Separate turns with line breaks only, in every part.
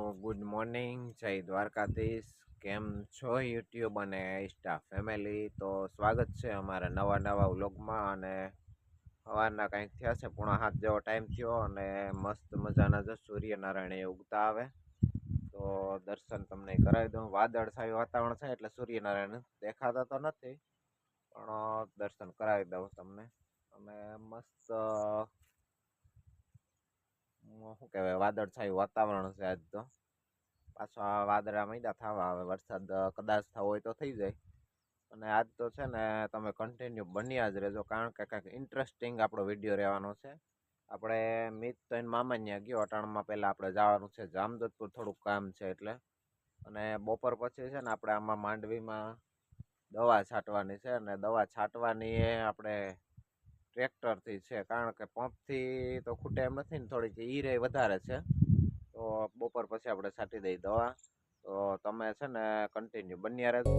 Good morning, જય દ્વારકાધીશ. કેમ છો યુટ્યુબ અને ઇન્સ્ટા ફેમિલી? તો સ્વાગત છે અમારા નવા વ્લોગમાં. અને સવારના કંઈક થયા છે 6:30 જેવો ટાઈમ થયો અને મસ્ત મજાના જો સૂર્યનારાયણ ઉગતા આવે તો દર્શન તમને કરાવી દઉં. વાદળછાયું વાતાવરણ છે એટલે સૂર્યનારાયણ દેખાતા તો નથી, પણ દર્શન કરાવી દઉં તમને. અને મસ્ત શું કહેવાય, વાદળછાયું વાતાવરણ છે આજ તો. પાછા વાદળા માંડ્યા થવા, હવે વરસાદ કદાચ થવો હોય તો થઈ જાય. અને આજ તો છે ને તમે કન્ટિન્યુ બન્યા જ રહેજો, કારણ કે કંઈક ઇન્ટરેસ્ટિંગ આપણો વિડીયો રહેવાનો છે. આપણે મિત તો એને મામા ત્યાં ગયો અટાણમાં, પહેલાં આપણે જવાનું છે જામજોધપુર, થોડુંક કામ છે એટલે. અને બપોર પછી છે ને આપણે આમાં માંડવીમાં દવા છાંટવાની છે, અને દવા છાંટવાની એ આપણે ટ્રેક્ટરથી છે, કારણ કે પંપથી તો ખૂટે એમ નથી ને, થોડીક ઈરે વધારે છે. તો બપોર પછી આપણે છાંટી દઈ દવા. તો તમે છે ને કન્ટિન્યુ બન્યા રહેજો.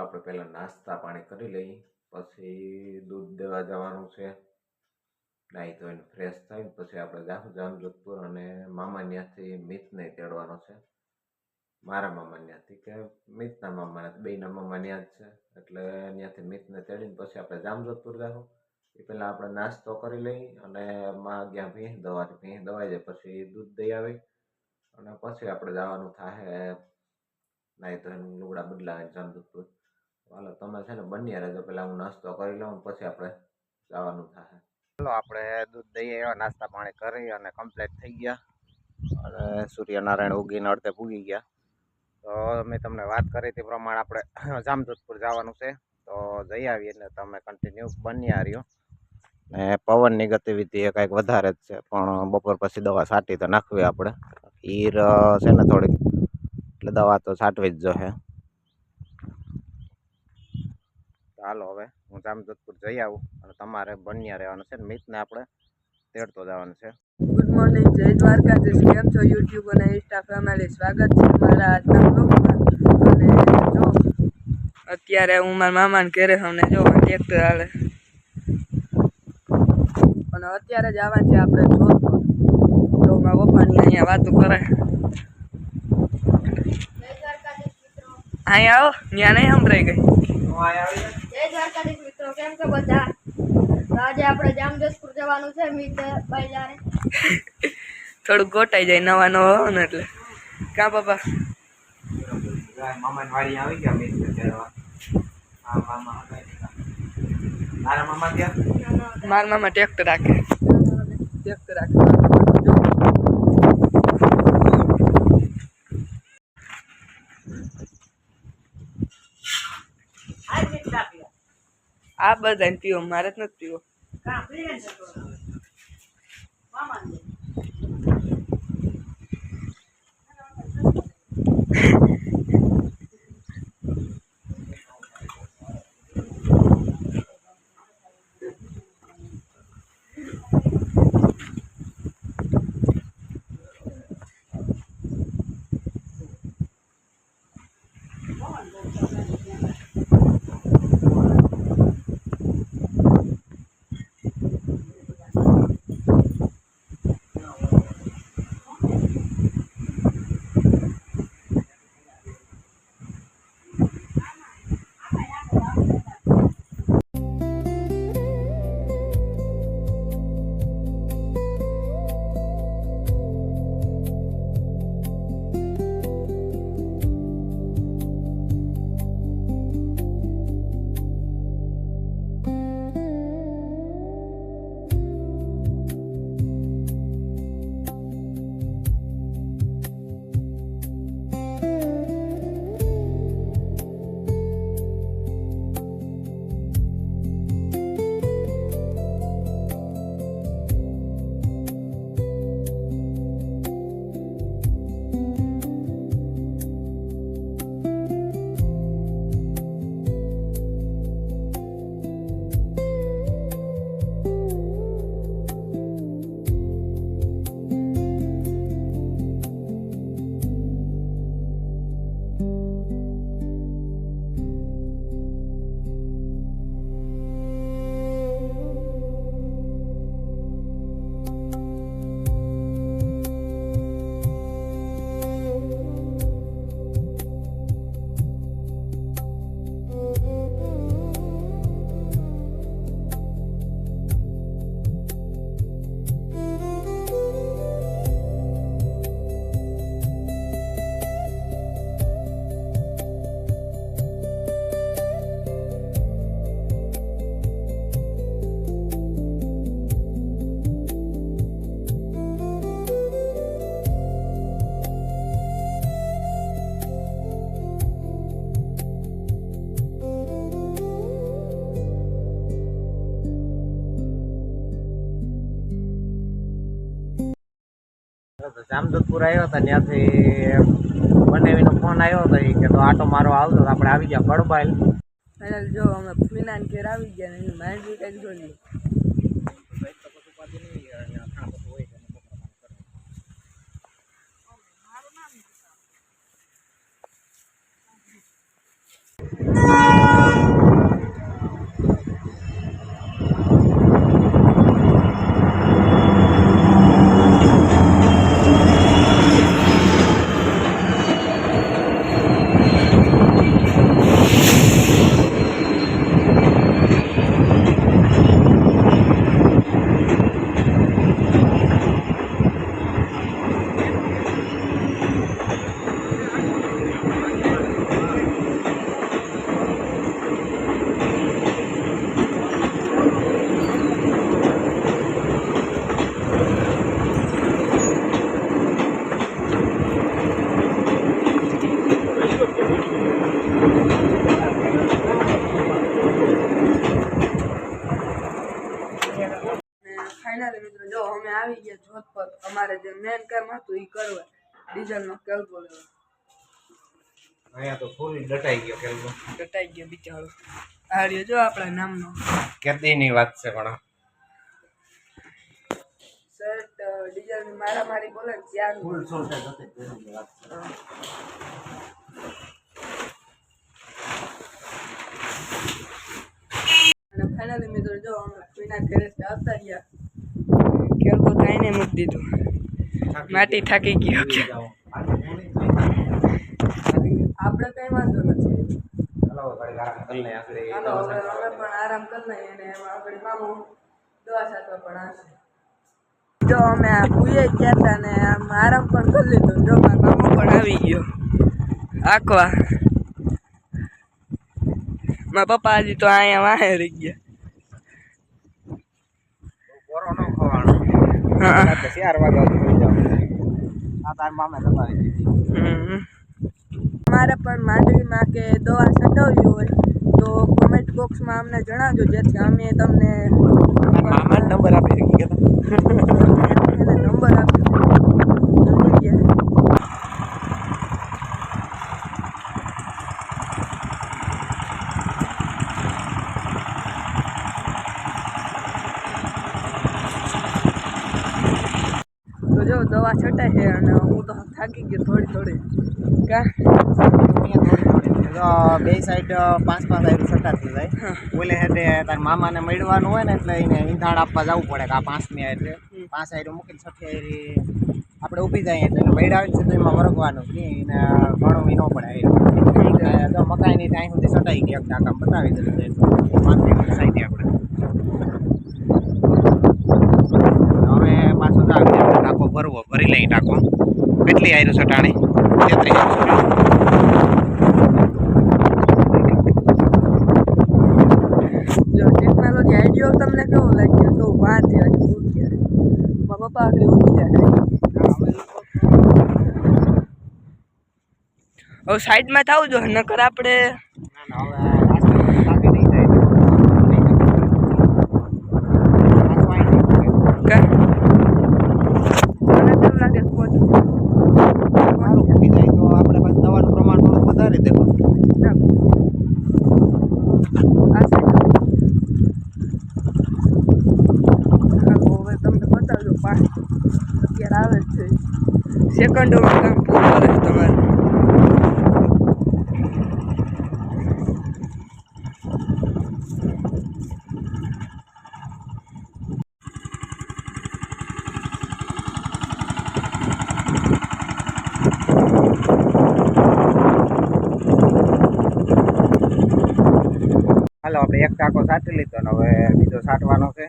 આપણે પહેલાં નાસ્તા પાણી કરી લઈએ, પછી દૂધ દેવા જવાનું છે. નાહી ધોઈને ફ્રેશ થઈને પછી આપણે જાશું જામજોધપુર, અને મામા ત્યાંથી મિતને તેડવાનો છે. મારા મામા ત્યાંથી, કે મિતના મામા, બેયના મામા ત્યાં જ છે, એટલે ત્યાંથી મિતને તેડીને પછી આપણે જામજોધપુર જાશું. એ પહેલાં આપણે નાસ્તો કરી લઈ, અને માં ગયા ભેંસ દવાઈ જાય પછી દૂધ દઈ આવી, અને પછી આપણે જવાનું થાય નાહી ધોઈને લુગડા બદલાવીને જામજોધપુર. હાલો તમે છે ને બન્યા રહેજો, પહેલાં હું નાસ્તો કરી લઉં પછી આપણે જવાનું થાય. ચાલો આપણે દૂધ દઈએ એવા નાસ્તા પાણી કરી અને કમ્પ્લીટ થઈ ગયા, અને સૂર્યનારાયણ ઉગીને અડધે પૂગી ગયા. તો મેં તમને વાત કરી તે પ્રમાણે આપણે જામજોધપુર જવાનું છે, તો જઈ આવીએ. એટલે તમે કન્ટિન્યુ બન્યા રહ્યો. ને પવનની ગતિવિધિ એ કંઈક વધારે જ છે, પણ બપોર પછી દવા છાંટી તો નાખવી આપણે. ઈર છે ને થોડીક, એટલે દવા તો છાંટવી જ જોઈએ. ચાલો હવે હું જામજોધપુર જઈ આવું, અને તમારે બન્યા રહેવાનું છે. મિતને આપણે તેડતો જવાનું છે.
ગુડ મોર્નિંગ, જય દ્વારકાધીશ. કેમ છો યુટ્યુબ અને ઇન્સ્ટા ફેમિલી? સ્વાગત છે મારા આજના બ્લોગમાં. અને જો અત્યારે હું મારા મામાને ઘરે અમને જો ટ્રેક્ટર હાલે, અને અત્યારે જવાનું છે આપણે જોધપુર. તો મારા પપ્પાની અહીંયા વાતો કરે. અહીંયા આવો, ત્યાં નહીં સંભળાઈ ગઈ.
જય દ્વારકાધીશ મિત્રો, કેમ છો બધા? તો આજે આપણે જામજોધપુર જવાનું છે મિત ભાઈ જારે.
થોડુંક ગોટાઈ જાય નવા હોય ને એટલે. કાં પપ્પા?
મામાની વાડી આવી ગયા મિત તેડવા. હા મામા તારા મામા ક્યાં?
મારા મામા ટ્રેક્ટર રાખે. આ બધા પીવો, મારે જ નથી પીવો.
તો જામજોધપુર આવ્યો હતા ત્યાંથી બંનેવીનો ફોન આવ્યો હતો કે તો આટો મારો આવતો તો આપણે આવી ગયા બળબાઈલ.
ફાઇનલ જો અમે ફીનાન ઘેર આવી ગયા ને એની માઇન્ડ બી કંઈક જોઈ ફાઇનલી મિત્રો જો અમે આવી ગયા જોધપુર. અમારે જે મેન કામ હતું એ કરવા ડીઝલનો કેલ્કો લેવા.
અહીંયા તો ફૂલ ડટાઈ ગયો કેલ્કો.
કટાઈ ગયો બિચારો. આ રહ્યો જો આપણા નામનો
કેદીની વાત છે પણ
શર્ટ ડીઝલની મારામારી બોલે ને ત્યાં
ફૂલ સોલ્ટ હતી વાત છે.
અને ફાઇનલી મિત્રો જો અમે કોઈના ઘરે આવતા રહ્યા કેલ્કો કાંઈ નહીં મૂકી દીધું. માટી થાકી ગયો કે આપણે કઈ વાંધો નથી.
ચાલો ઘડી આરામ કરી લઈએ આપણે.
હાલો હવે અમે પણ આરામ કરી લઈએ અને એમાં આગળ મામુ દવા છાંટવા પણ આવશે. જો અમે આ ભૂએ ગયા હતા ને આમ આરામ પણ કરી લીધો. જો મારો મામો પણ આવી ગયો આંકવા. મારા પપ્પા હજી તો અહીંયા વાહે રહી ગયા.
બોરો ન ખવાનો.
હા
4 વાગ્યા સુધી જાવ. આ તાર મામે દબાવી દીધી.
અમારે પણ માંડવીમાં કે દવા છટાવવી હોય તો કોમેન્ટ બોક્સમાં અમને જણાવજો જેથી અમે તમને
મામા નંબર આપી દીધી કે
એને નંબર આપી ગયા. તો જો દવા છટાય છે અને હું તો થાકી ગયો થોડી કા
બે સાઈડ 5-5 આયરું સટાતી જાય. ઓલે હેઠે તાર મામાને મળવાનું હોય ને એટલે એને ઈંધાણ આપવા જવું પડે કે આ 5મી એટલે 5 આયરું મૂકીને 6 આયરી આપણે ઊભી જાય એટલે વૈડ આવે છે તો એમાં વરગવાનું એને ઘણું વી ન પડે. તો મકાઈની ટાઈમ સુધી સટાઈ ગઈ એક ટાંકા બતાવી દીધું સાઈડે આપણે હવે પાછું ટાંકો ભરવો ભરી લઈ ટાંકો. કેટલી આયરું સટાણી 33.
જો ટેકનોલોજી આઈડિયો તમને કેવો લાગ્યો? જો વાંચી આજે ઉઠ્યા મારા પપ્પા આગળ ઉઠી જાય. હવે સાઈડમાં થાવ જો નકર આપણે
ના હવે કાપી નહીં જાય.
મને તેમ લાગે કોચ
સારું મૂકી જાય તો આપણે પાછું દવાનું પ્રમાણ થોડુંક વધારે દેવું.
આ સાઈડ હવે તમને બતાવજો પાણી અત્યારે આવે જ છે. સેકન્ડોમાં કામ પૂરું કરે છે તમારે.
હાલો આપણે એક ટાંકો સાટી લીધો ને હવે બીજો સાટવાનો છે.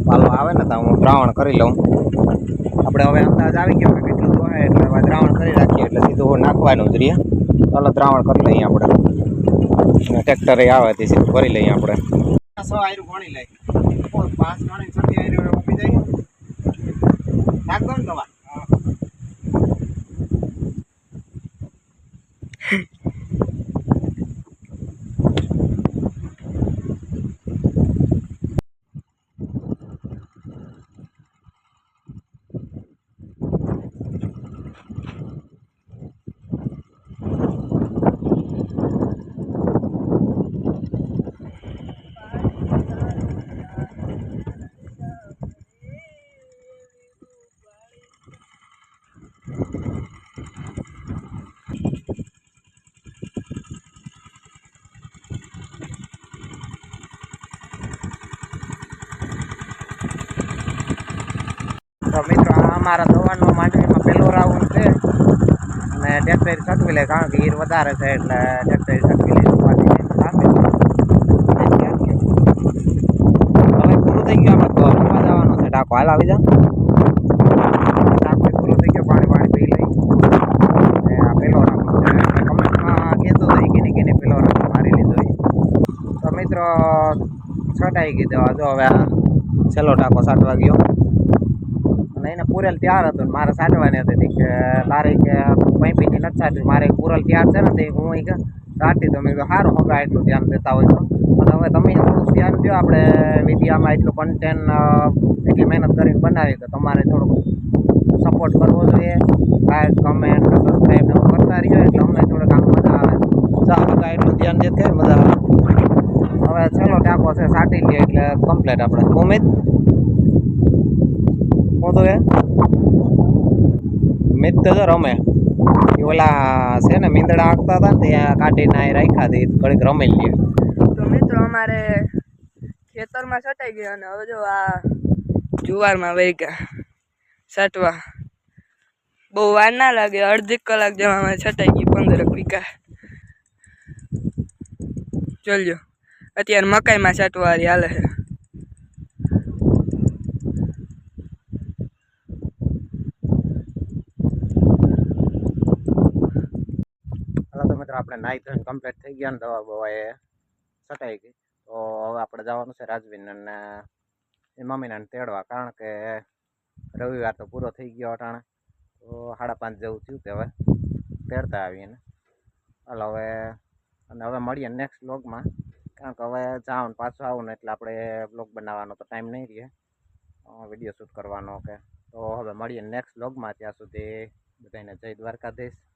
પાલો આવે ને તો હું દ્રાવણ કરી લઉં. આપણે હવે અંદાજ આવી ગયો કે કેટલું હોય એટલે હવે દ્રાવણ કરી રાખીએ એટલે સીધું નાખવાનું જ રહીએ. ચાલો દ્રાવણ કરી લઈએ આપણે. ટ્રેક્ટરે આવે તે સીધું કરી લઈએ આપણે. 6 આયરું ગણી લઈએ. 5 ગણી 6 આયરું ઊભી જાય. નાખ દો ને દવા. તો મિત્રો આ અમારા દવાનો માંડવીમાં પહેલો રાઉન્ડ છે અને ટ્રેક્ટર સટવી લે કારણ કે હીર વધારે છે એટલે ટ્રેક્ટર સટવી લે હવે પૂરું થઈ ગયું આપણે તો રમવા જવાનું છે ટાંકો હાલ આવી જા ટાંકો પૂરું થઈ ગયો પાણી પી લઈ આ પહેલો રાઉન્ડ છે કમેન્ટમાં કહેતો હતો કે પહેલો રાઉન્ડ મારી લીધો તો મિત્રો છટાઈ ગઈ દેવા જો હવે આ છેલ્લો ટાંકો સાટવા ગયો અને એને પૂરેલ તૈયાર હતું મારે સાટવાની હતી કે તારી કે પૈપીની નથી સાટવી મારે પૂરેલ તૈયાર છે ને તે હું સાટી તો મેં સારું હવે એટલું ધ્યાન દેતા હોય તો અને હવે તમે થોડુંક ધ્યાન દો આપણે વિડીયોમાં એટલું કન્ટેન્ટ એટલી મહેનત કરીને બનાવી તો તમારે થોડુંક સપોર્ટ કરવો જોઈએ લાઈક કમેન્ટ સબસ્ક્રાઈબ ને કરતા રહ્યો એટલે અમને થોડુંક આમ મજા આવે ચાલો કાંઈ એટલું ધ્યાન દે કે મજા આવે હવે છેલ્લો ટાંકો છે સાટી લઈએ એટલે કમ્પ્લીટ આપણે ઉમેદ હું તો મિત તો રમે એ ઓલા છે ને મીંદડા હાંકતા હતા ને ત્યાં કાઢીને અહીં રાખ્યા હતી ઘડીક રમી લઈએ
તો મિત્રો અમારે ખેતરમાં છટાઈ ગયા અને હવે જો આ જુવારમાં વહી ગયા છટવા બહુ વાર ના લાગે અડધી કલાક જેમાં અમે છટાઈ ગઈ 15 વીઘા ચાલ્યો અત્યારે મકાઈમાં છટવારી હાલે છે
હાલો તો મિત્રો આપણે નાહી ધોઈને કમ્પ્લીટ થઈ ગયા ને દવા બવા એ છટાઈ ગઈ તો હવે આપણે જવાનું છે રાજવીન અને એ મમ્મીને તેડવા કારણ કે રવિવાર તો પૂરો થઈ ગયો અટાણે તો 5:30 જેવું થયું કે હવે તેડતા આવીને હાલો હવે અને હવે મળીએ નેક્સ્ટ વ્લોગમાં કારણ કે હવે જાઉં ને પાછું આવું ને એટલે આપણે વ્લોગ બનાવવાનો તો ટાઈમ નહીં રહે વિડીયો શૂટ કરવાનો કે તો હવે મળીએ નેક્સ્ટ વ્લોગમાં ત્યાં સુધી બધાને જય દ્વારકાધીશ